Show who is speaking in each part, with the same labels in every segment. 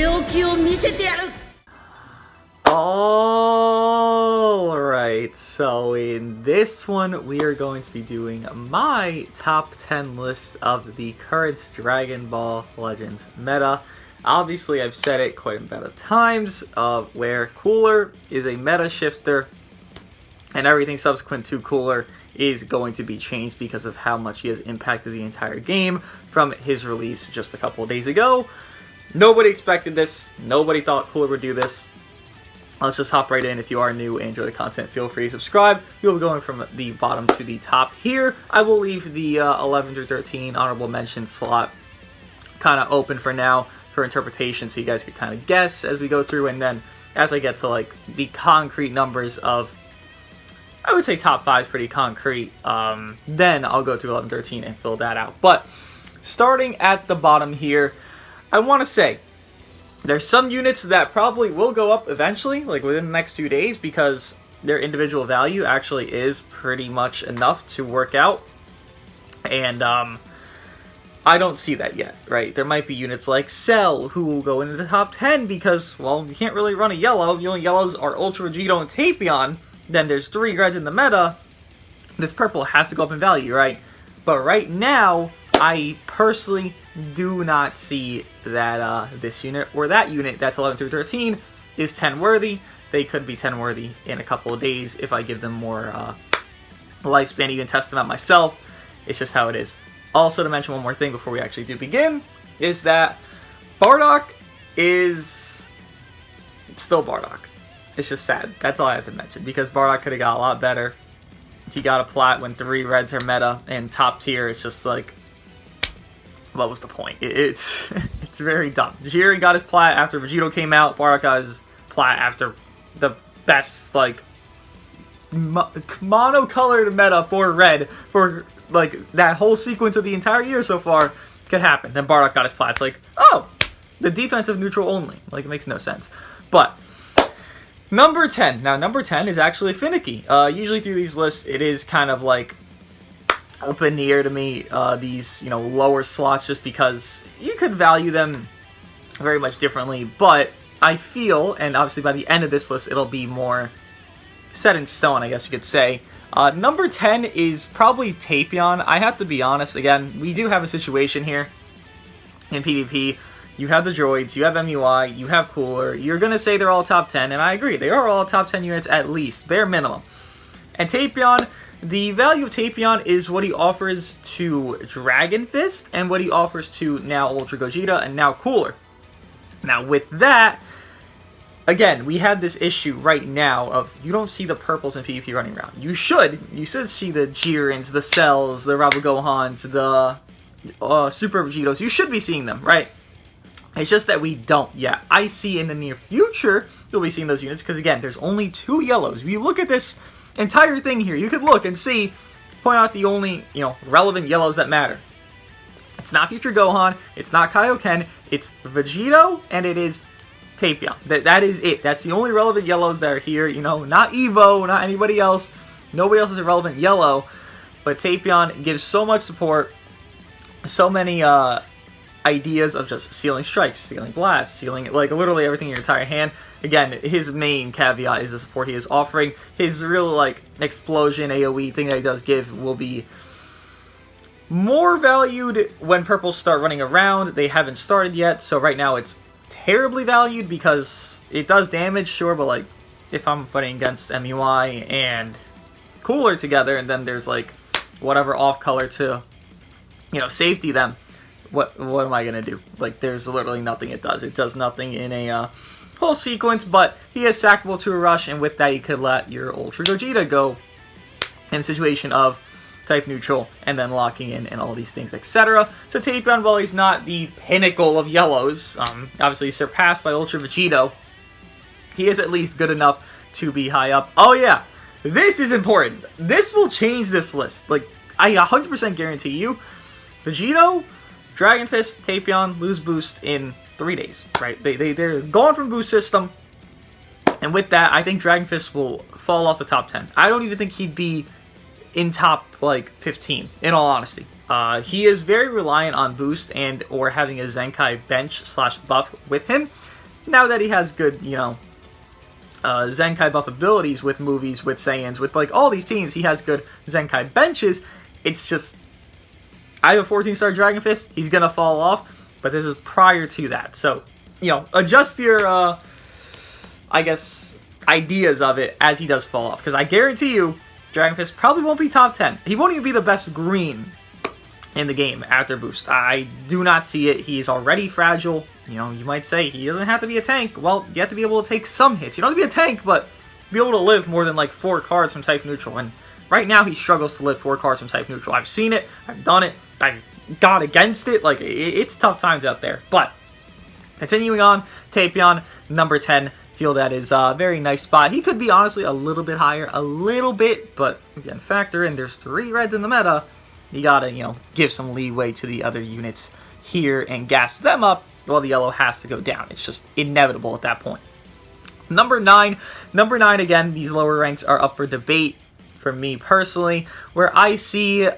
Speaker 1: 手置きを見せてやる。
Speaker 2: Alright, so in this one we are going to be doing my top 10 list of the current Dragon Ball Legends meta. Obviously I've said it quite a bit of times, where Cooler is a meta shifter and everything subsequent to Cooler is going to be changed because of how much he has impacted the entire game from his release just a couple of days ago. Nobody expected this, nobody thought Cooler would do this. Let's just hop right in. If you are new and enjoy the content, feel free to subscribe. You'll be going from the bottom to the top here. I will leave the 11 through 13 honorable mention slot kind of open for now for interpretation, so you guys can kind of guess as we go through. And then as I get to like the concrete numbers of, I would say top 5 is pretty concrete, then I'll go to 11, 13 and fill that out. But starting at the bottom here, I want to say, there's some units that probably will go up eventually, like within the next few days, because their individual value actually is pretty much enough to work out. And I don't see that yet, right? There might be units like Cell who will go into the top 10 because, well, you can't really run a yellow. The only yellows are Ultra Vegito and Tapion. Then there's 3 reds in the meta. This purple has to go up in value, right? But right now, I personally do not see that this unit or that unit that's 11 through 13 is 10 worthy. They could be 10 worthy in a couple of days if I give them more lifespan, even test them out myself. It's just how it is. Also, to mention one more thing before we actually do begin, is that Bardock is still Bardock. It's just sad. That's all I have to mention, because Bardock could have got a lot better. He got a plat when 3 reds are meta, and top tier, it's just like, what was the point? It's it's very dumb. Jiren got his plat after Vegito came out. Bardock got his plat after the best, like, monocolored meta for red for, like, that whole sequence of the entire year so far could happen. Then Bardock got his plat. It's like, oh, the defensive neutral only. Like, it makes no sense. But number 10. Now, number 10 is actually finicky. Usually through these lists, it is kind of like up in the air to me, these, you know, lower slots, just because you could value them very much differently. But I feel, and obviously by the end of this list, it'll be more set in stone, I guess you could say. Number 10 is probably Tapion. I have to be honest, again, we do have a situation here in PvP. You have the droids, you have MUI, you have Cooler. You're going to say they're all top 10, and I agree. They are all top 10 units at least, bare minimum. And Tapion, the value of Tapion is what he offers to Dragon Fist and what he offers to now Ultra Gogeta and now Cooler. Now with that, again, we have this issue right now of you don't see the purples in PvP running around. You should see the Jirens, the Cells, the Rabugohans, the Super Vegetos. You should be seeing them, right? It's just that we don't yet. I see in the near future you'll be seeing those units because, again, there's only 2 yellows. If you look at this entire thing here, you could look and see, point out the only, you know, relevant yellows that matter. It's not Future Gohan, it's not Kaioken, it's Vegito, and it is Tapion. That is it. That's the only relevant yellows that are here. You know, not Evo, not anybody else. Nobody else is a relevant yellow. But Tapion gives so much support, so many ideas of just sealing strikes, sealing blasts, sealing, like, literally everything in your entire hand. Again, his main caveat is the support he is offering. His real, like, explosion AoE thing that he does give will be more valued when purples start running around. They haven't started yet, so right now it's terribly valued because it does damage, sure, but, like, if I'm fighting against MUI and Cooler together, and then there's, like, whatever off-color to, you know, safety them, what am I gonna do? Like, there's literally nothing it does. It does nothing in a whole sequence, but he is sackable to a rush, and with that you could let your Ultra Gogeta go in a situation of type neutral, and then locking in and all these things, etc. So Tapion, while he's not the pinnacle of yellows, obviously surpassed by Ultra Vegito, he is at least good enough to be high up. Oh yeah, this is important. This will change this list. Like, I 100% guarantee you, Vegito, Dragon Fist, Tapion lose boost in 3 days, right? They're gone from boost system, and with that, I think Dragon Fist will fall off the top 10. I don't even think he'd be in top, like, 15, in all honesty. He is very reliant on boost and or having a Zenkai bench / buff with him. now that he has good, Zenkai buff abilities with movies, with Saiyans, with like all these teams, he has good Zenkai benches. It's just, I have a 14-star Dragon Fist, he's gonna fall off, but this is prior to that. So, adjust your, I guess, ideas of it as he does fall off. Because I guarantee you, Dragon Fist probably won't be top 10. He won't even be the best green in the game after boost. I do not see it. He's already fragile. You might say he doesn't have to be a tank. Well, you have to be able to take some hits. You don't have to be a tank, but be able to live more than like 4 cards from type neutral. And right now he struggles to live 4 cards from type neutral. I've seen it. I've done it. I've got against it. Like, it's tough times out there. But continuing on, Tapion, number 10. Feel that is a very nice spot. He could be honestly a little bit higher, a little bit, but again, factor in there's 3 reds in the meta. You gotta, give some leeway to the other units here and gas them up while the yellow has to go down. It's just inevitable at that point. Number 9 again, these lower ranks are up for debate for me personally, where I see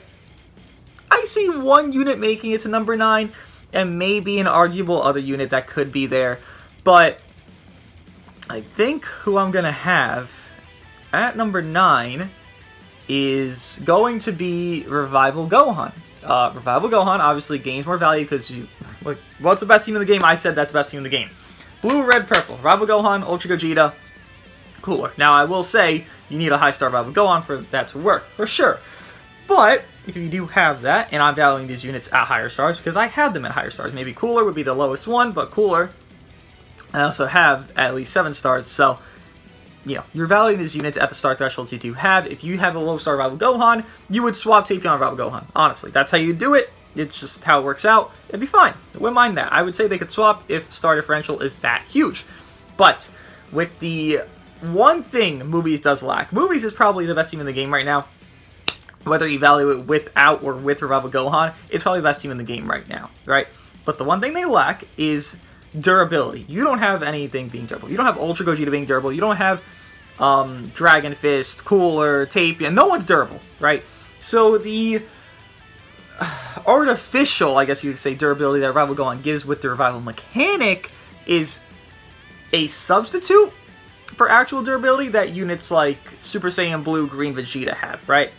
Speaker 2: one unit making it to number 9 and maybe an arguable other unit that could be there, but I think who I'm going to have at number 9 is going to be Revival Gohan. Revival Gohan obviously gains more value because what's the best team in the game? I said that's the best team in the game. Blue, red, purple. Revival Gohan, Ultra Gogeta, cooler. Now I will say you need a high star Revival Gohan for that to work, for sure. But if you do have that, and I'm valuing these units at higher stars because I had them at higher stars. Maybe Cooler would be the lowest one, but Cooler I also have at least 7 stars, so, you're valuing these units at the star thresholds you do have. If you have a low star Revival Gohan, you would swap Tapion Revival Gohan. Honestly, that's how you do it. It's just how it works out. It'd be fine. I wouldn't mind that. I would say they could swap if star differential is that huge. But with the one thing Movies does lack, Movies is probably the best team in the game right now. Whether you value it without or with Revival Gohan, it's probably the best team in the game right now, right? But the one thing they lack is durability. You don't have anything being durable. You don't have Ultra Gogeta being durable. You don't have Dragon Fist, Cooler, Tapion. No one's durable, right? So the artificial, I guess you could say, durability that Revival Gohan gives with the Revival mechanic is a substitute for actual durability that units like Super Saiyan Blue, Green, Vegeta have, right?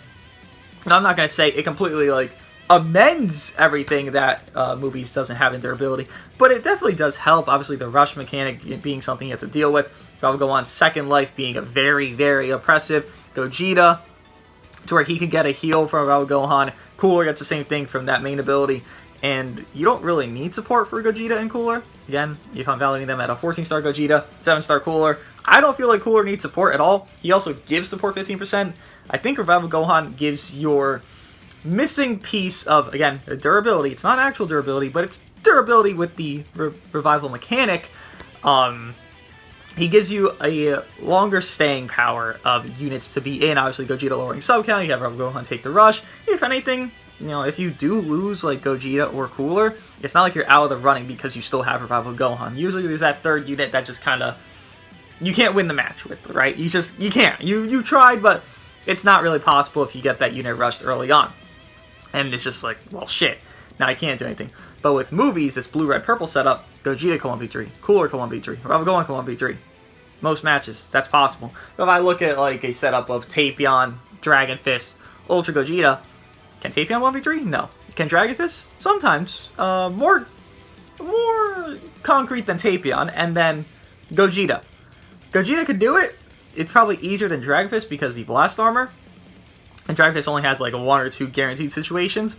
Speaker 2: And I'm not going to say it completely, amends everything that Movies doesn't have in durability, but it definitely does help. Obviously, the rush mechanic being something you have to deal with. Revival Gohan's second life being a very, very oppressive. Gogeta, to where he can get a heal from Revival Gohan. Cooler gets the same thing from that main ability. And you don't really need support for Gogeta and Cooler. Again, if I'm valuing them at a 14-star Gogeta, 7-star Cooler, I don't feel like Cooler needs support at all. He also gives support 15%. I think Revival Gohan gives your missing piece of, again, durability. It's not actual durability, but it's durability with the Revival mechanic. He gives you a longer staying power of units to be in. Obviously, Gogeta lowering sub count. You have Revival Gohan take the rush. If anything, if you do lose like Gogeta or Cooler, it's not like you're out of the running because you still have Revival Gohan. Usually, there's that third unit that just kind of you can't win the match with, right? You can't. You tried, but it's not really possible if you get that unit rushed early on. And it's just like, well, shit. Now I can't do anything. But with Movies, this blue, red, purple setup, Gogeta can 1v3, Cooler can 1v3, Revival Gohan can 1v3. Most matches, that's possible. But if I look at like a setup of Tapion, Dragon Fist, Ultra Gogeta, can Tapion 1v3? No. Can Dragon Fist? Sometimes. More concrete than Tapion. And then Gogeta. Gogeta could do it. It's probably easier than Dragon Fist because the blast armor. And Dragon Fist only has like 1 or 2 guaranteed situations.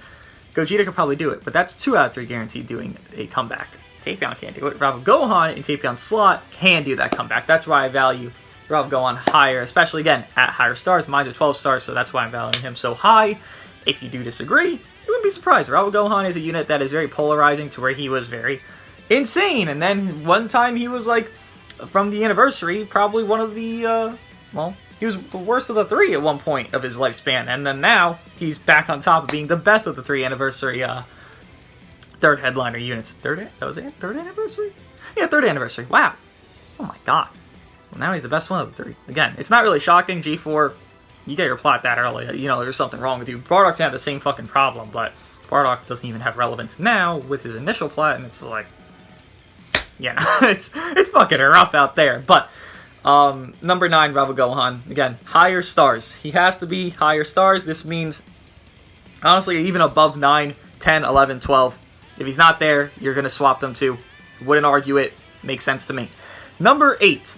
Speaker 2: Gogeta could probably do it, but that's 2 out of 3 guaranteed doing a comeback. Tapion can't do it. Revival Gohan in Tapion's slot can do that comeback. That's why I value Revival Gohan higher, especially again at higher stars. Mine's are 12 stars, so that's why I'm valuing him so high. If you do disagree, you wouldn't be surprised. Revival Gohan is a unit that is very polarizing to where he was very insane, and then one time he was like, from the anniversary, probably one of the, he was the worst of the 3 at one point of his lifespan, and then now he's back on top of being the best of the 3 anniversary, third headliner units. Third anniversary? Yeah, third anniversary. Wow. Oh my god. Well, now he's the best one of the 3. Again, it's not really shocking. G4, you get your plot that early. There's something wrong with you. Bardock's had the same fucking problem, but Bardock doesn't even have relevance now with his initial plot, and it's like, yeah, it's fucking rough out there. But number 9, Bravo Gohan. Again, higher stars. He has to be higher stars. This means, honestly, even above 9, 10, 11, 12. If he's not there, you're going to swap them too. Wouldn't argue it. Makes sense to me. Number 8.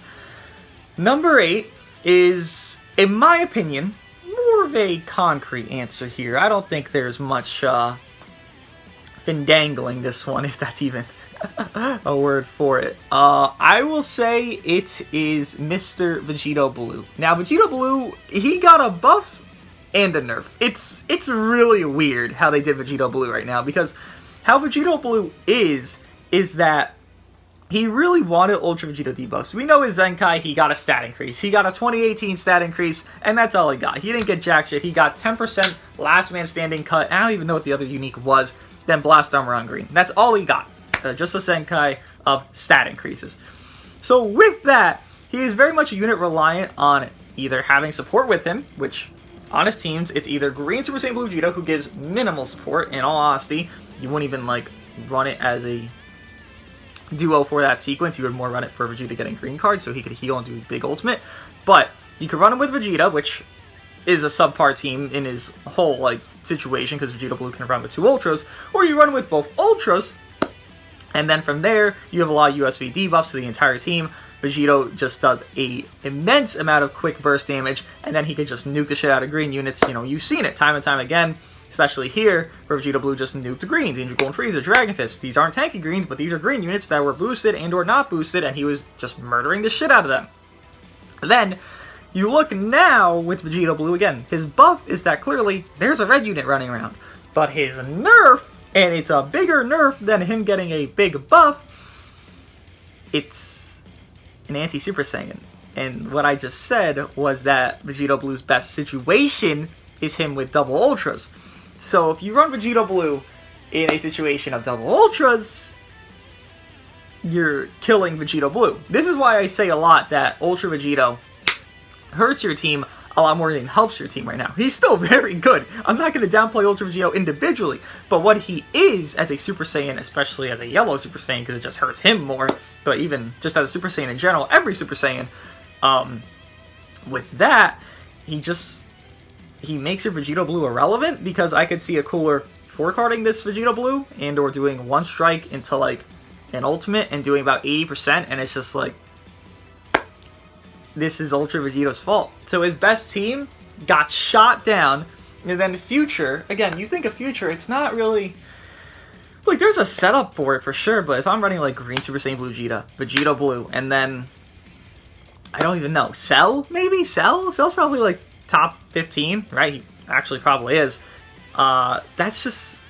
Speaker 2: Number 8 is, in my opinion, more of a concrete answer here. I don't think there's much findangling this one, if that's even a word for it. I will say it is Mr. Vegito Blue. Now, Vegito Blue, he got a buff and a nerf. It's really weird how they did Vegito Blue right now, because how Vegito Blue is that he really wanted Ultra Vegito debuffs. We know his Zenkai, he got a stat increase. He got a 2018 stat increase, and that's all he got. He didn't get jack shit. He got 10% last man standing cut. I don't even know what the other unique was. Then Blast Armor on green. That's all he got. Just a Zenkai of stat increases. So with that, he is very much a unit reliant on either having support with him, which on his teams, it's either Green Super Saiyan Blue Vegito, who gives minimal support. In all honesty, you wouldn't even like run it as a duo for that sequence. You would more run it for Vegeta getting green cards so he could heal and do big ultimate. But you could run him with Vegeta, which is a subpar team in his whole like situation, because Vegeta Blue can run with 2 Ultras, or you run with both Ultras, and then from there you have a lot of USV debuffs to the entire team. Vegito just does a immense amount of quick burst damage, and then he can just nuke the shit out of green units. You know, you've seen it time and time again, especially here, where Vegeta Blue just nuked the greens. Angel Golden Frieza, Dragon Fist. These aren't tanky greens, but these are green units that were boosted and or not boosted, and he was just murdering the shit out of them. Then, you look now with Vegito Blue, again, his buff is that clearly there's a red unit running around. But his nerf, and it's a bigger nerf than him getting a big buff, it's an anti-Super Saiyan. And what I just said was that Vegito Blue's best situation is him with double Ultras. So if you run Vegito Blue in a situation of double Ultras, you're killing Vegito Blue. This is why I say a lot that Ultra Vegito hurts your team a lot more than helps your team right now. He's still very good. I'm not going to downplay Ultra Vegito individually, but what he is as a Super Saiyan, especially as a yellow Super Saiyan, because it just hurts him more, but even just as a Super Saiyan in general, every Super Saiyan, with that, he makes your Vegito Blue irrelevant, because I could see a cooler 4-carding this Vegito Blue and or doing 1 strike into like an ultimate and doing about 80%, and it's just like, this is Ultra Vegito's fault. So his best team got shot down, and then Future, again, you think of Future, it's not really, like, there's a setup for it for sure, but if I'm running like Green Super Saiyan Blue Vegeta, Vegito Blue, and then, I don't even know, Cell, maybe? Cell's probably like top 15, right? He actually probably is. That's just,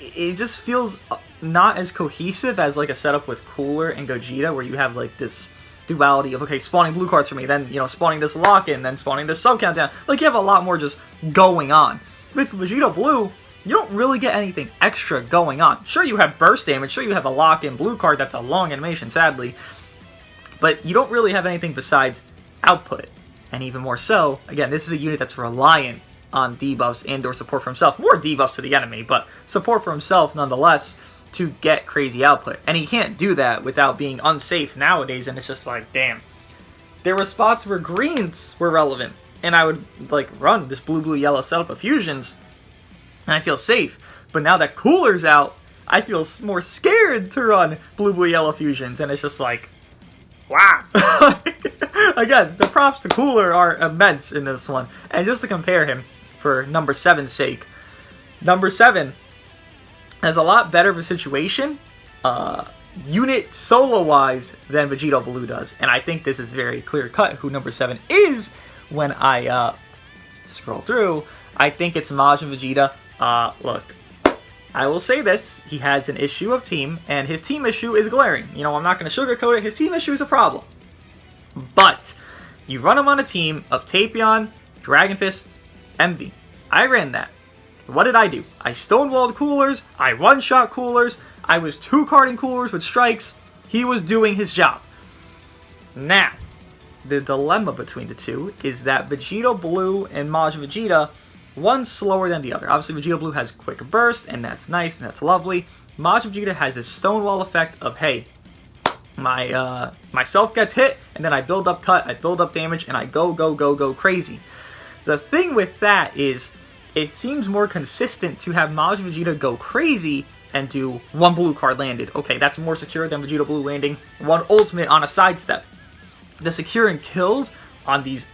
Speaker 2: it just feels not as cohesive as like a setup with Cooler and Gogeta, where you have like this duality of, okay, spawning blue cards for me, then, you know, spawning this lock-in, then spawning this sub-countdown. Like, you have a lot more just going on. With Vegito Blue, you don't really get anything extra going on. Sure, you have burst damage, sure you have a lock-in blue card that's a long animation, sadly, but you don't really have anything besides output. And even more so, again, this is a unit that's reliant on debuffs and or support for himself. More debuffs to the enemy, but support for himself nonetheless, to get crazy output. And he can't do that without being unsafe nowadays, and it's just like, damn. There were spots where greens were relevant, and I would like run this blue-blue-yellow setup of fusions, and I feel safe. But now that Cooler's out, I feel more scared to run blue-blue-yellow fusions, and it's just like, wow. Again, the props to Cooler are immense in this one. And just to compare him, for number 7's sake, number 7 has a lot better of a situation, unit solo-wise, than Vegito Blue does. And I think this is very clear-cut who number 7 is when I scroll through. I think it's Majin Vegeta. Look, I will say this. He has an issue of team, and his team issue is glaring. You know, I'm not going to sugarcoat it. His team issue is a problem. But you run him on a team of Tapion, Dragon Fist, Envy. I ran that. What did I do? I stonewalled Coolers, I one-shot Coolers, I was 2-carding Coolers with strikes. He was doing his job. Now, the dilemma between the two is that Vegito Blue and Majin Vegeta, one's slower than the other. Obviously, Vegito Blue has quick burst, and that's nice, and that's lovely. Majin Vegeta has this stonewall effect of, hey, myself gets hit, and then I build up cut, I build up damage, and I go crazy. The thing with that is, it seems more consistent to have Maj Vegeta go crazy and do one blue card landed. Okay, that's more secure than Vegeta Blue landing one ultimate on a sidestep. The securing kills on these,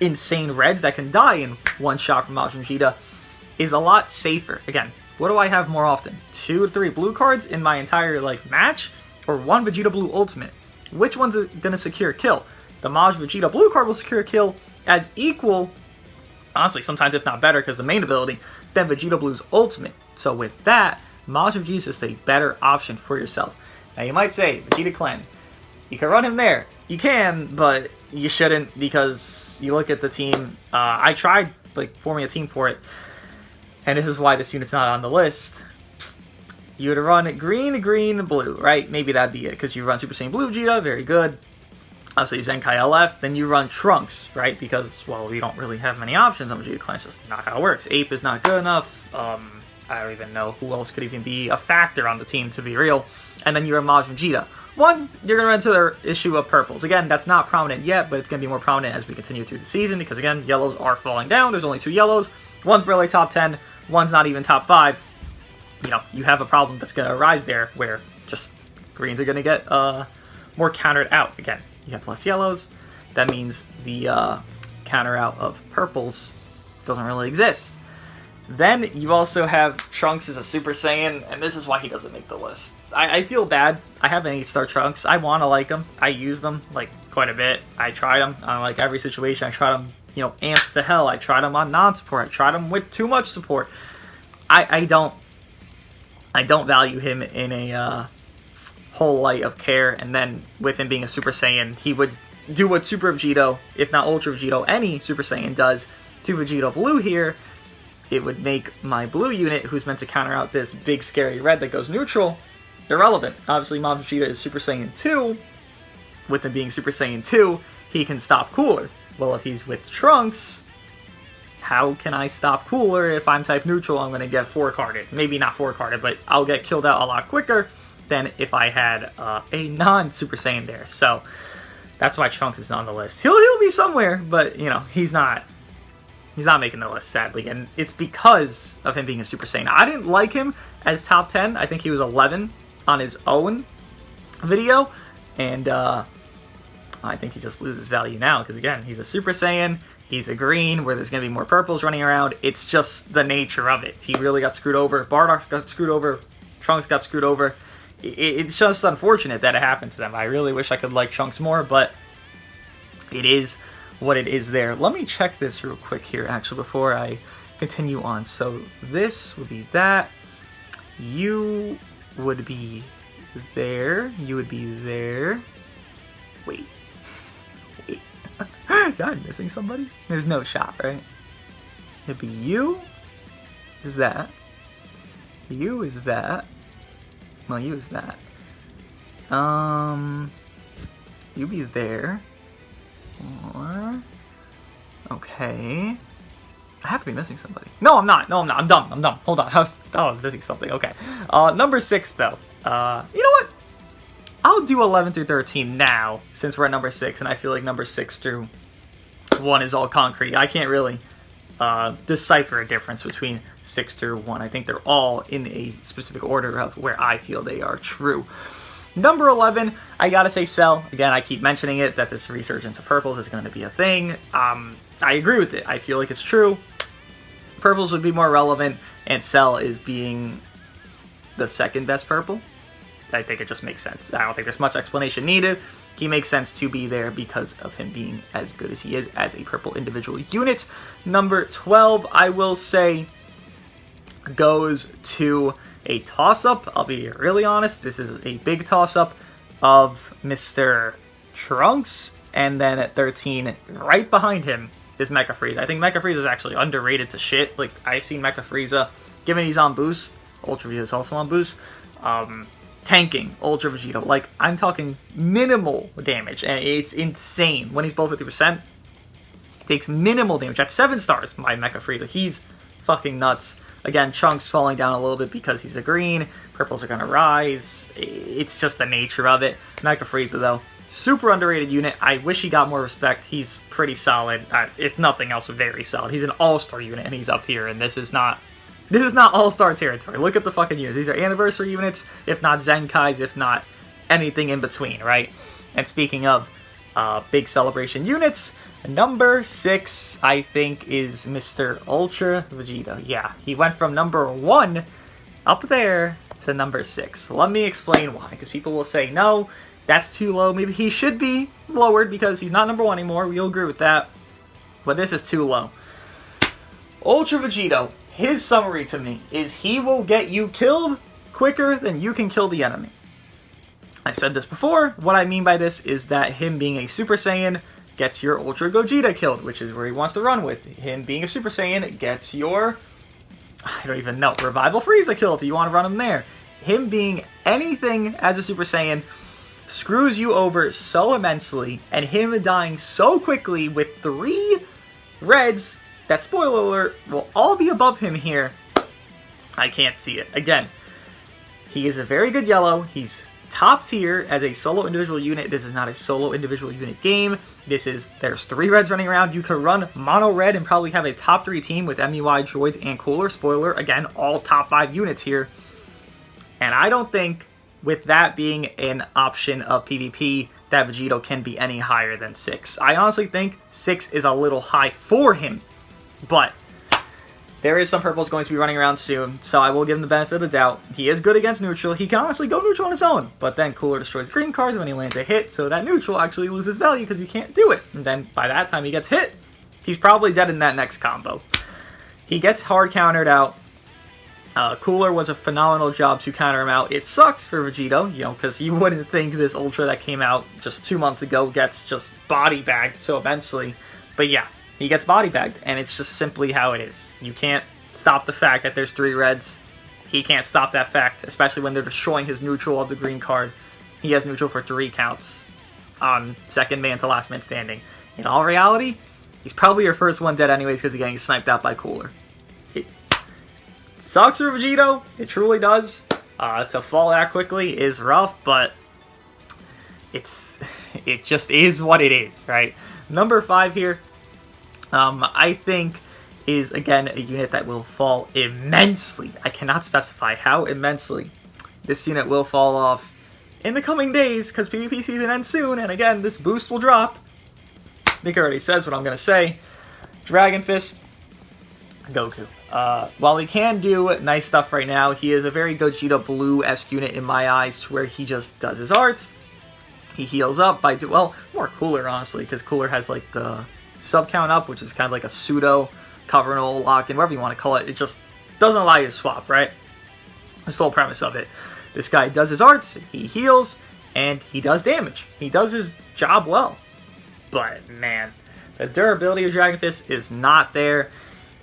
Speaker 2: insane reds that can die in one shot from Maj Vegeta is a lot safer. Again, what do I have more often? 2 or 3 blue cards in my entire match, or 1 Vegeta Blue ultimate? Which one's gonna secure a kill? The Maj Vegeta Blue card will secure a kill as equal, honestly, sometimes if not better, because the main ability, than Vegeta Blue's ultimate. So with that, Maj Vegeta is just a better option for yourself. Now you might say, Vegeta Clan, you can run him there. You can, but you shouldn't, because you look at the team. I tried forming a team for it, and this is why this unit's not on the list. You would run green, blue, right? Maybe that'd be it, because you run Super Saiyan Blue Vegeta, very good. Obviously Zenkai LF, then you run Trunks, right? Because, well, we don't really have many options on Vegeta Clan. It's just not how it works. Ape is not good enough. I don't even know who else could even be a factor on the team, to be real. And then you run Maj Vegeta. One, you're going to run into their issue of purples. Again, that's not prominent yet, but it's going to be more prominent as we continue through the season, because, again, yellows are falling down. There's only 2 yellows. One's barely top 10. One's not even top 5. You have a problem that's going to arise there, where just greens are going to get more countered out. Again, you have less yellows. That means the counter out of purples doesn't really exist. Then you also have Trunks as a Super Saiyan, and this is why he doesn't make the list. I feel bad. I have an 8-star Trunks. I want to like him. I use them quite a bit. I tried them on every situation. I tried them, amped to hell. I tried them on non-support. I tried them with too much support. I don't value him in a whole light of care. And then with him being a Super Saiyan, he would do what Super Vegito, if not Ultra Vegito, any Super Saiyan does to Vegeta Blue here. It would make my blue unit, who's meant to counter out this big scary red that goes neutral, irrelevant. Obviously, Maj Vegeta is Super Saiyan 2. With him being Super Saiyan 2, he can stop Cooler. Well, if he's with Trunks, how can I stop Cooler if I'm type neutral? I'm going to get 4-carded. Maybe not 4-carded, but I'll get killed out a lot quicker than if I had a non-Super Saiyan there. So that's why Trunks is on the list. He'll be somewhere, but, he's not. He's not making the list, sadly, and it's because of him being a Super Saiyan. I didn't like him as top 10. I think he was 11 on his own video, and I think he just loses value now, because, again, he's a Super Saiyan, he's a green, where there's going to be more purples running around. It's just the nature of it. He really got screwed over. Bardock got screwed over. Trunks got screwed over. It's just unfortunate that it happened to them. I really wish I could like Trunks more, but it is what it is there. Let me check this real quick here, actually, before I continue on. So this would be that. You would be there. You would be there. Wait. Wait. Am I missing somebody? There's no shot, right? It'd be you. Is that. You is that. Well, you is that. You be there. Or, okay. I have to be missing somebody. No, I'm not. No, I'm not. I'm dumb. Hold on. I was missing something. Okay. Number 6, though. You know what? I'll do 11 through 13 now, since we're at number 6, and I feel like number 6 through 1 is all concrete. I can't really decipher a difference between 6 through 1. I think they're all in a specific order of where I feel they are true. Number 11, I gotta say Cell. Again, I keep mentioning it, that this resurgence of purples is going to be a thing. I agree with it. I feel like it's true. Purples would be more relevant, and Cell is being the second best purple. I think it just makes sense. I don't think there's much explanation needed. He makes sense to be there because of him being as good as he is as a purple individual unit. Number 12, I will say, goes to a toss-up. I'll be really honest, this is a big toss-up of Mr. Trunks, and then at 13, right behind him, is Mecha Frieza. I think Mecha Frieza is actually underrated to shit. I've seen Mecha Frieza, given he's on boost, Ultra Vegeta is also on boost, tanking Ultra Vegeta. I'm talking minimal damage, and it's insane. When he's below 50%, takes minimal damage. At 7 stars, my Mecha Frieza, he's fucking nuts. Again, Trunks falling down a little bit because he's a green. Purples are going to rise. It's just the nature of it. Mecha Frieza, though, super underrated unit. I wish he got more respect. He's pretty solid. If nothing else, very solid. He's an all-star unit, and he's up here, and this is not all-star territory. Look at the fucking units. These are anniversary units, if not Zenkais, if not anything in between, right? And speaking of big celebration units, number 6, I think, is Mr. Ultra Vegeta. Yeah, he went from number 1 up there to number 6. Let me explain why, because people will say, no, that's too low. Maybe he should be lowered because he's not number 1 anymore. We'll agree with that. But this is too low. Ultra Vegeta, his summary to me is he will get you killed quicker than you can kill the enemy. I said this before. What I mean by this is that him being a Super Saiyan gets your Ultra Gogeta killed, which is where he wants to run with. Him being a Super Saiyan gets your, I don't even know, Revival Frieza killed if you want to run him there. Him being anything as a Super Saiyan screws you over so immensely, and him dying so quickly with 3 reds that, spoiler alert, will all be above him here. I can't see it. Again, he is a very good yellow. He's top tier as a solo individual unit. This is not a solo individual unit game. There's 3 reds running around. You could run mono red and probably have a top 3 team with MUI, droids, and Cooler. Spoiler, again, all top 5 units here. And I don't think, with that being an option of PvP, that Vegito can be any higher than 6. I honestly think 6 is a little high for him. But there is some purples going to be running around soon, so I will give him the benefit of the doubt. He is good against neutral. He can honestly go neutral on his own, but then Cooler destroys green cards when he lands a hit, so that neutral actually loses value because he can't do it. And then by that time he gets hit, he's probably dead in that next combo. He gets hard countered out. Cooler was a phenomenal job to counter him out. It sucks for Vegito, because you wouldn't think this Ultra that came out just 2 months ago gets just body bagged so immensely. But yeah, he gets body bagged, and it's just simply how it is. You can't stop the fact that there's 3 reds. He can't stop that fact, especially when they're destroying his neutral of the green card. He has neutral for 3 counts on second man to last man standing. In all reality, he's probably your first one dead anyways because he's getting sniped out by Cooler. It sucks for Vegito. It truly does. To fall that quickly is rough, but it just is what it is, right? Number 5 here, I think, is again a unit that will fall immensely. I cannot specify how immensely this unit will fall off in the coming days because PvP season ends soon, and again, this boost will drop. Nick already says what I'm going to say. Dragon Fist, Goku. While he can do nice stuff right now, he is a very Gogeta Blue-esque unit in my eyes, to where he just does his arts. He heals up by, more Cooler, honestly, because Cooler has, like, the sub count up, which is kind of like a pseudo cover and all lock in, whatever you want to call it. It just doesn't allow you to swap, right? That's the whole premise of it. This guy does his arts, he heals, and he does damage. He does his job well. But, man, the durability of Dragon Fist is not there.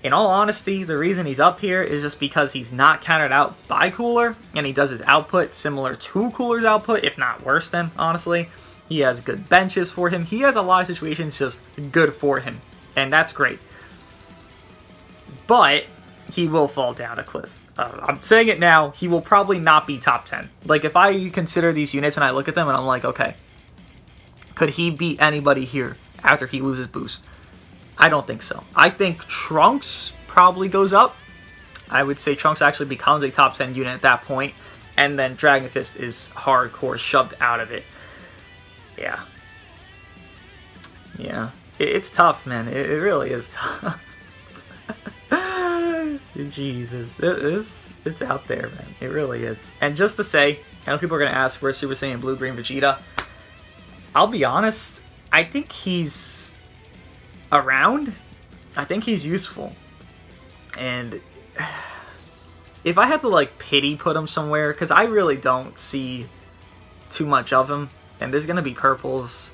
Speaker 2: In all honesty, the reason he's up here is just because he's not countered out by Cooler, and he does his output similar to Cooler's output, if not worse than, honestly. He has good benches for him. He has a lot of situations just good for him, and that's great. But he will fall down a cliff. I'm saying it now, he will probably not be top 10. Like, if I consider these units and I look at them and I'm like, okay, could he beat anybody here after he loses boost? I don't think so. I think Trunks probably goes up. I would say Trunks actually becomes a top 10 unit at that point, and then Dragon Fist is hardcore shoved out of it. Yeah. Yeah. It's tough, man. It really is tough. Jesus. It's out there, man. It really is. And just to say, I know people are going to ask, where's Super Saiyan Blue, Green, Vegeta? I'll be honest, I think he's around. I think he's useful. And if I had to, like, pity put him somewhere, because I really don't see too much of him, and there's going to be purples.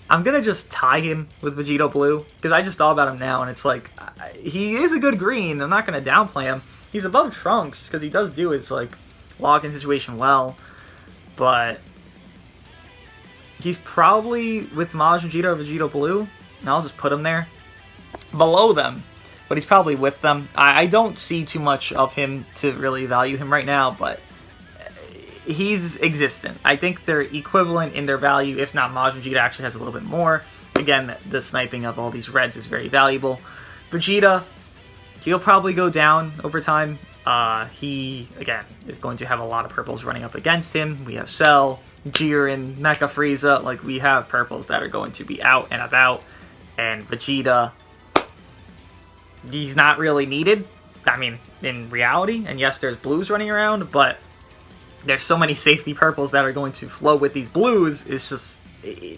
Speaker 2: I'm going to just tie him with Vegito Blue, because I just thought about him now, and it's like, he is a good green. I'm not going to downplay him. He's above Trunks, because he does do his, like, lock-in situation well, but he's probably, with Maj Vegeta or Vegito Blue, and I'll just put him there below them, but he's probably with them. I don't see too much of him to really value him right now, but he's existent. I think they're equivalent in their value, if not Majin Vegeta actually has a little bit more. Again, the sniping of all these reds is very valuable. Vegeta, he'll probably go down over time. He, again, is going to have a lot of purples running up against him. We have Cell, Jiren, Mecha Frieza. Like, we have purples that are going to be out and about. And Vegeta, he's not really needed. I mean, in reality. And yes, there's blues running around, but there's so many safety purples that are going to flow with these blues. It's just,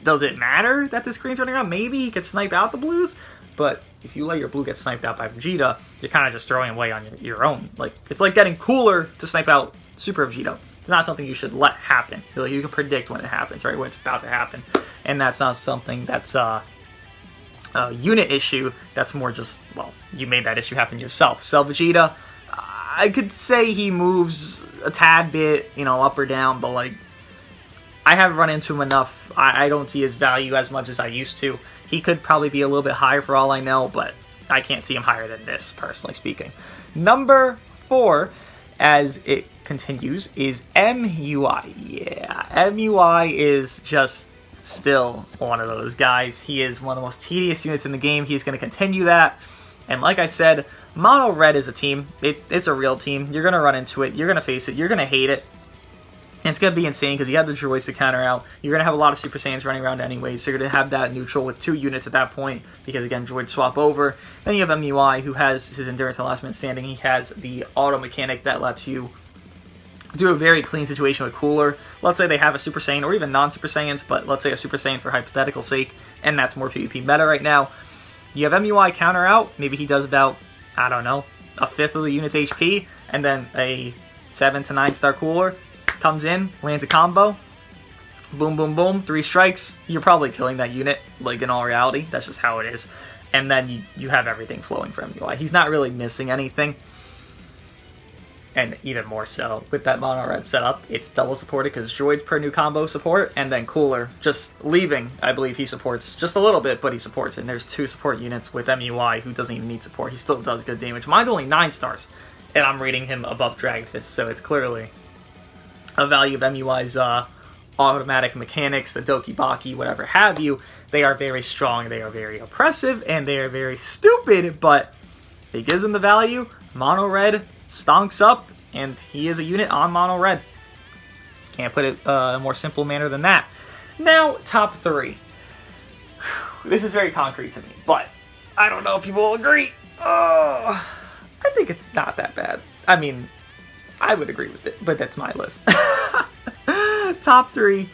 Speaker 2: does it matter that this green's running around? Maybe he could snipe out the blues, but if you let your blue get sniped out by Vegeta, you're kind of just throwing away on your own. Like, it's like getting Cooler to snipe out Super Vegeta. It's not something you should let happen. You can predict when it happens, right? When it's about to happen. And that's not something that's a unit issue. That's more just, well, you made that issue happen yourself. Cell Vegeta, I could say he moves a tad bit, you know, up or down, but like, I haven't run into him enough. I don't see his value as much as I used to. He could probably be a little bit higher for all I know, but I can't see him higher than this, personally speaking. Number 4, as it continues, is MUI. Yeah, MUI is just still one of those guys. He is one of the most tedious units in the game. He's going to continue that. And like I said, Mono Red is a team. It's a real team. You're going to run into it. You're going to face it. You're going to hate it. And it's going to be insane because you have the droids to counter out. You're going to have a lot of Super Saiyans running around anyway, so you're going to have that neutral with 2 units at that point because, again, droids swap over. Then you have MUI, who has his Endurance and Last Man Standing. He has the auto mechanic that lets you do a very clean situation with Cooler. Let's say they have a Super Saiyan or even non-Super Saiyans, but let's say a Super Saiyan for hypothetical sake, and that's more PvP meta right now. You have MUI counter out. Maybe he does about, I don't know, a fifth of the unit's HP, and then a 7 to 9 star Cooler comes in, lands a combo, boom, boom, boom, 3 strikes. You're probably killing that unit, like, in all reality. That's just how it is. And then you have everything flowing from MUI. He's not really missing anything. And even more so, with that Mono Red setup, it's double supported because droids per new combo support, and then Cooler just leaving. I believe he supports just a little bit, but he supports it. And there's 2 support units with MUI who doesn't even need support. He still does good damage. Mine's only 9 stars, and I'm rating him above Dragon Fist, so it's clearly a value of MUI's automatic mechanics, the Doki Baki, whatever have you. They are very strong, they are very oppressive, and they are very stupid, but it gives him the value. Mono Red stonks up, and he is a unit on Mono Red. Can't put it a more simple manner than that. Now, top 3. This is very concrete to me, but I don't know if you will agree. I think it's not that bad. I mean, I would agree with it, but that's my list. Top 3.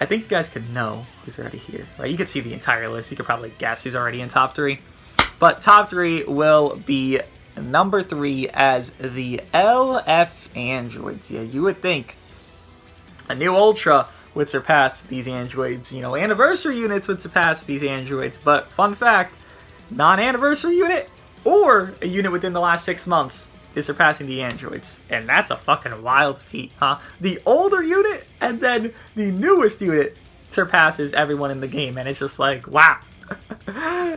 Speaker 2: I think you guys could know who's already here, right? You could see the entire list. You could probably guess who's already in top 3. But top 3 will be number 3 as the LF androids. Yeah, you would think a new Ultra would surpass these androids. You know, anniversary units would surpass these androids. But fun fact, non-anniversary unit or a unit within the last 6 months is surpassing the androids. And that's a fucking wild feat, huh? The older unit and then the newest unit surpasses everyone in the game. And it's just like, wow.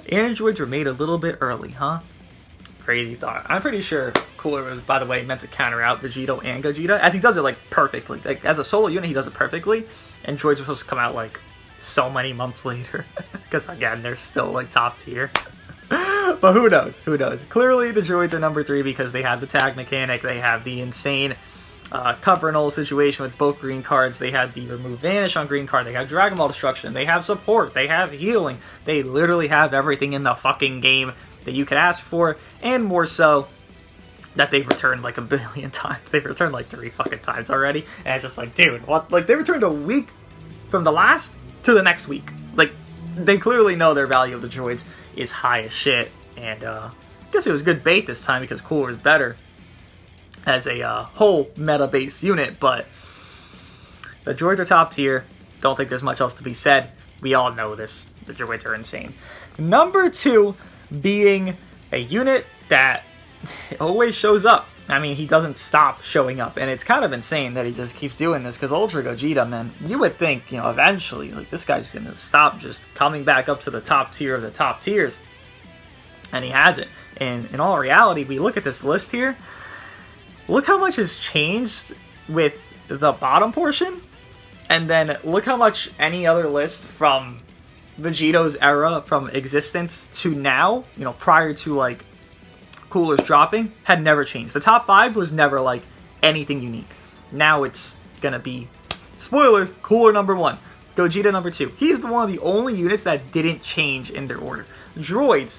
Speaker 2: Androids were made a little bit early, huh? Crazy thought. I'm pretty sure Cooler was, by the way, meant to counter out Vegito and Gogeta, as he does it, like, perfectly. Like, as a solo unit, he does it perfectly. And droids were supposed to come out, like, so many months later. Because, again, they're still, like, top tier. But who knows? Who knows? Clearly, the droids are number 3 because they have the tag mechanic. They have the insane cover null situation with both green cards. They have the remove vanish on green card. They have Dragon Ball Destruction. They have support. They have healing. They literally have everything in the fucking game that you could ask for, and more so that they've returned like a billion times. They've returned like 3 fucking times already, and it's just like, dude, what? Like, they returned a week from the last to the next week. Like, they clearly know their value of the droids is high as shit, and I guess it was good bait this time because Cooler is better as a whole meta-based unit, but the droids are top tier. Don't think there's much else to be said. We all know this. The droids are insane. Number 2 being a unit that always shows up I mean, he doesn't stop showing up, and it's kind of insane that he just keeps doing this, because Ultra Gogeta, man, you would think, you know, eventually, like, this guy's gonna stop just coming back up to the top tier of the top tiers, and he hasn't. And in all reality, we look at this list here, look how much has changed with the bottom portion, and then look how much any other list from Vegito's era, from existence to now, you know, prior to, like, Cooler's dropping, had never changed. The top 5 was never, like, anything unique. Now it's gonna be, spoilers, Cooler number 1, Gogeta number 2. He's one of the only units that didn't change in their order. Droids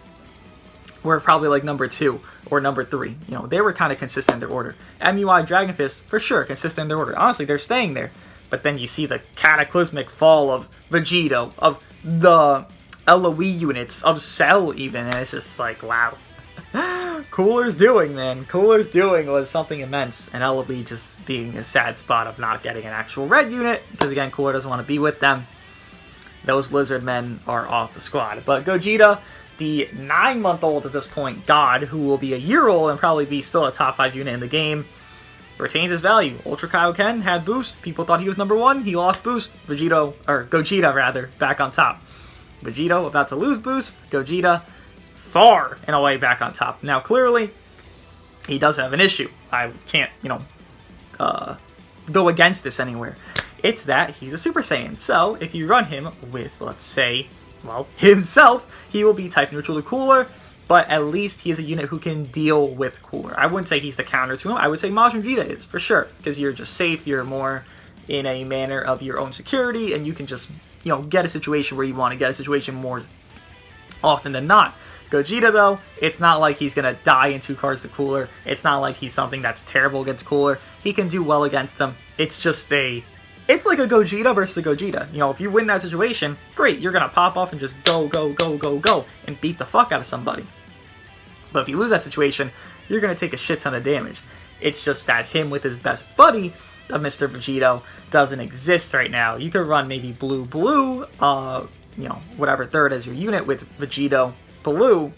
Speaker 2: were probably, like, number 2 or number 3. You know, they were kind of consistent in their order. MUI Dragon Fist, for sure, consistent in their order. Honestly, they're staying there. But then you see the cataclysmic fall of Vegito, of the LOE units, of Cell even, and it's just like, wow. Cooler's doing, man. Cooler's doing was something immense, and LOE just being a sad spot of not getting an actual red unit, because again, Cooler doesn't want to be with them. Those lizard men are off the squad. But Gogeta, the 9-month-old at this point god, who will be a year old and probably be still a top 5 unit in the game, retains his value. Ultra Kaioken had boost. People thought he was number 1. He lost boost. Gogeta rather, back on top. Vegito about to lose boost. Gogeta far and away back on top. Now, clearly, he does have an issue. I can't, you know, go against this anywhere. It's that he's a Super Saiyan. So, if you run him with, let's say, well, himself, he will be type neutral to Cooler, but at least he is a unit who can deal with Cooler. I wouldn't say he's the counter to him. I would say Majin Vegeta is, for sure, because you're just safe, you're more in a manner of your own security, and you can just, you know, get a situation where you want to get a situation more often than not. Gogeta, though, it's not like he's going to die in 2 cards to Cooler. It's not like he's something that's terrible against Cooler. He can do well against them. It's just it's like a Gogeta versus a Gogeta. You know, if you win that situation, great, you're going to pop off and just go, and beat the fuck out of somebody. But if you lose that situation, you're going to take a shit ton of damage. It's just that him with his best buddy, Mr. Vegito, doesn't exist right now. You could run maybe Blue, you know, whatever third as your unit with Vegito, Blue,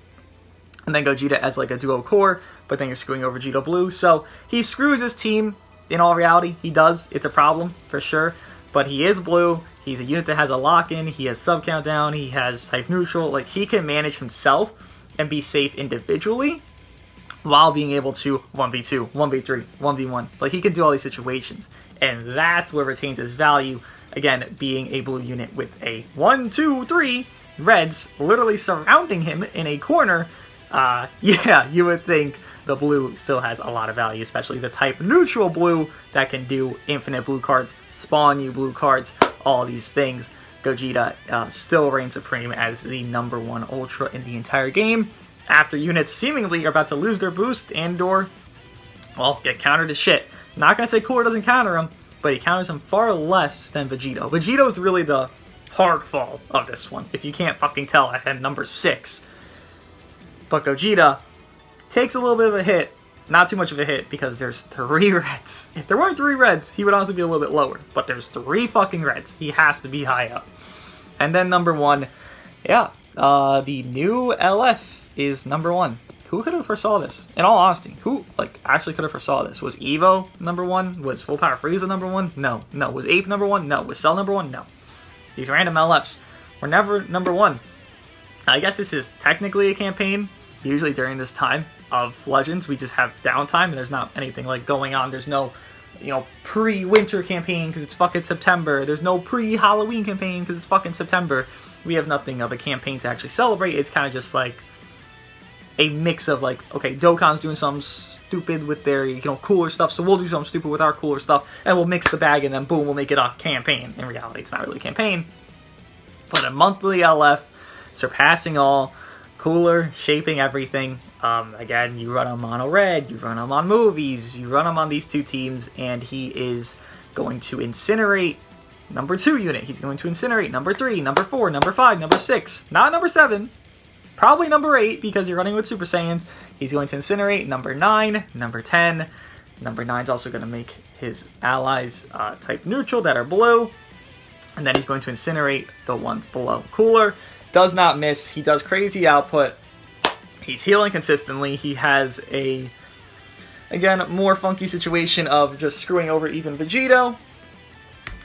Speaker 2: and then Gogeta as like a duo core, but then you're screwing over Vegito Blue. So he screws his team. In all reality, he does. It's a problem, for sure. But he is Blue. He's a unit that has a lock-in. He has sub-countdown. He has type neutral. Like, he can manage himself and be safe individually while being able to 1v2, 1v3, 1v1. Like, he can do all these situations. And that's what retains his value. Again, being a Blue unit with a 1, 2, 3 Reds literally surrounding him in a corner. Yeah, you would think the Blue still has a lot of value, especially the type neutral Blue that can do infinite blue cards, spawn you blue cards, all these things. Gogeta still reigns supreme as the number 1 Ultra in the entire game, after units seemingly are about to lose their boost and/or, well, get countered to shit. Not gonna say Cooler doesn't counter him, but he counters him far less than Vegito. Vegito's really the hard fall of this one, if you can't fucking tell at him number 6. But Gogeta takes a little bit of a hit, not too much of a hit, because there's 3 Reds. If there weren't 3 Reds, he would honestly be a little bit lower, but there's 3 fucking Reds. He has to be high up. And then number 1, yeah, the new LF is number 1. Who could have foresaw this? In all honesty, who, like, actually could have foresaw this? Was Evo number 1? Was Full Power Frieza number 1? No. No. Was Ape number 1? No. Was Cell number 1? No. These random LFs were never number 1. I guess this is technically a campaign. Usually during this time of Legends, we just have downtime, and there's not anything, like, going on. There's no, you know, pre-winter campaign because it's fucking September. There's no pre-Halloween campaign because it's fucking September. We have nothing of a campaign to actually celebrate. It's kind of just, like, a mix of, like, okay, Dokkan's doing something stupid with their, you know, cooler stuff, so we'll do something stupid with our cooler stuff, and we'll mix the bag, and then boom, we'll make it a campaign. In reality, it's not really a campaign, but a monthly LF, surpassing all, Cooler, shaping everything. Again, you run him on a red, you run him on movies, you run him on these 2 teams, and he is going to incinerate number 2 unit. He's going to incinerate number 3, number 4, number 5, number 6, not number 7, probably number 8 because you're running with Super Saiyans. He's going to incinerate number 9, number 10. Number 9's also going to make his allies type neutral that are blue, and then he's going to incinerate the ones below. Cooler does not miss. He does crazy output. He's healing consistently. He has a Again, more funky situation of just screwing over even Vegito,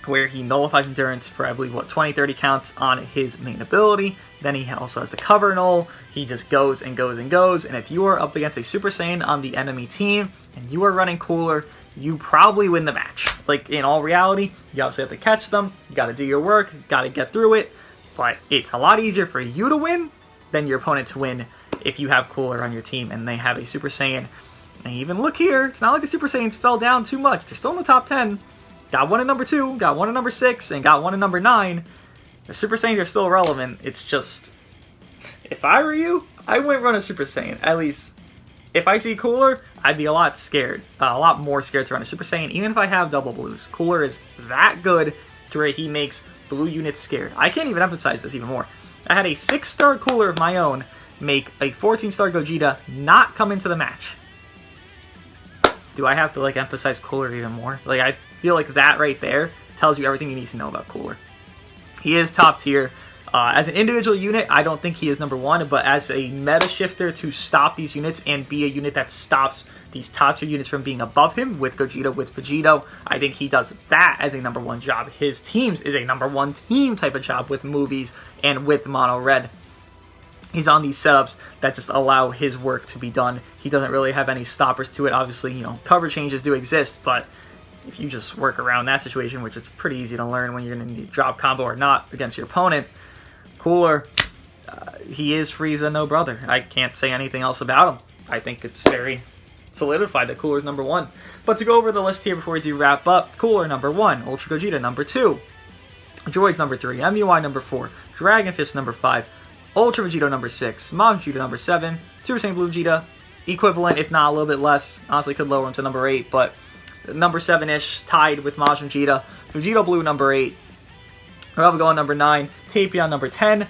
Speaker 2: where he nullifies endurance for, I believe, 20-30 counts on his main ability. Then he also has the cover null. He just goes and goes and goes. And if you are up against a Super Saiyan on the enemy team and you are running Cooler, you probably win the match. Like, in all reality, you obviously have to catch them. You got to do your work. Got to get through it. But it's a lot easier for you to win than your opponent to win if you have Cooler on your team and they have a Super Saiyan. And even look here, it's not like the Super Saiyans fell down too much. They're still in the top 10. Got one at number 2, got one at number 6, and got one at number 9. The Super Saiyans are still relevant. It's just, if I were you, I wouldn't run a Super Saiyan. At least, if I see Cooler, I'd be a lot more scared to run a Super Saiyan, even if I have double blues. Cooler is that good to where he makes blue units scared. I can't even emphasize this even more. I had a 6-star Cooler of my own make a 14-star Gogeta not come into the match. Do I have to, like, emphasize Cooler even more? Like, I feel like that right there tells you everything you need to know about Cooler. He is top tier. As an individual unit, I don't think he is number 1, but as a meta shifter to stop these units and be a unit that stops these top tier units from being above him with Gogeta, with Vegito, I think he does that as a number 1 job. His teams is a number 1 team type of job with movies and with Mono Red. He's on these setups that just allow his work to be done. He doesn't really have any stoppers to it. Obviously, you know, cover changes do exist, but if you just work around that situation, which is pretty easy to learn when you're going to need drop combo or not against your opponent, Cooler, he is Frieza no brother. I can't say anything else about him. I think it's very solidified that Cooler's number 1. But to go over the list here before we do wrap up, Cooler number 1, Ultra Gogeta number 2, Droids number 3, MUI number 4, Dragon Fist number 5, Ultra Vegito number 6, Majin Vegeta number 7, Super Saiyan Blue Vegeta, equivalent if not a little bit less. Honestly, could lower him to number 8, but number 7-ish, tied with Majin Vegeta. Vegito Blue number 8, Revolgon number 9, Tapion number 10,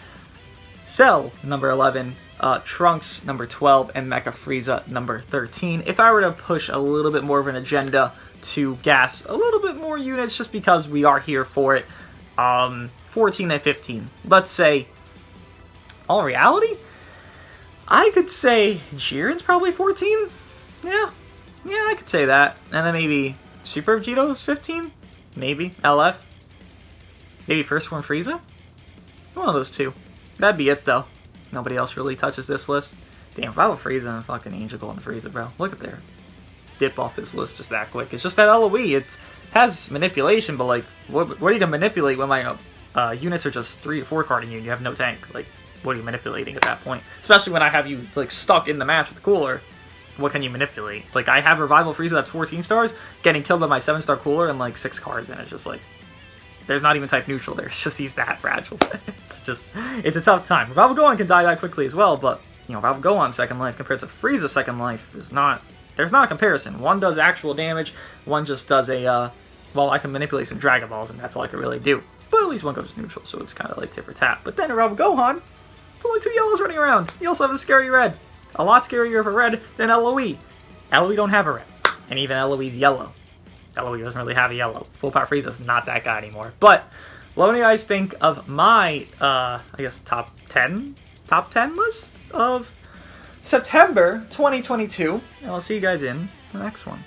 Speaker 2: Cell number 11, Trunks number 12, and Mecha Frieza number 13. If I were to push a little bit more of an agenda to gas a little bit more units just because we are here for it, 14 and 15. Let's say, all reality, I could say Jiren's probably 14. Yeah, I could say that. And then maybe Super Vegeto's 15? Maybe. LF? Maybe First Form Frieza? One of those two. That'd be it, though. Nobody else really touches this list. Damn, if I have a Frieza and a fucking Angel Golden Frieza, bro. Look at their dip off this list just that quick. It's just that LOE. It has manipulation, but, like, what are you going to manipulate when my units are just 3 to 4 carding you and you have no tank? Like, what are you manipulating at that point? Especially when I have you, like, stuck in the match with Cooler. What can you manipulate? Like, I have Revival Frieza that's 14 stars, getting killed by my 7-star Cooler and, like, 6 cards, and it's just, like, there's not even type neutral there. It's just he's that fragile. It's a tough time. Revival Gohan can die that quickly as well, but, you know, Revival Gohan's second life compared to Frieza's second life is not, there's not a comparison. One does actual damage, one just does a, well, I can manipulate some Dragon Balls, and that's all I can really do. But at least one goes neutral, so it's kind of like tit for tat. But then Revival Gohan, it's only 2 yellows running around. You also have a scary red. A lot scarier of a red than LOE. LOE don't have a red. And even LOE's yellow. LOE doesn't really have a yellow. Full Power Frieza's not that guy anymore. But what do you guys think of my, I guess, top 10 list of September 2022? And I'll see you guys in the next one.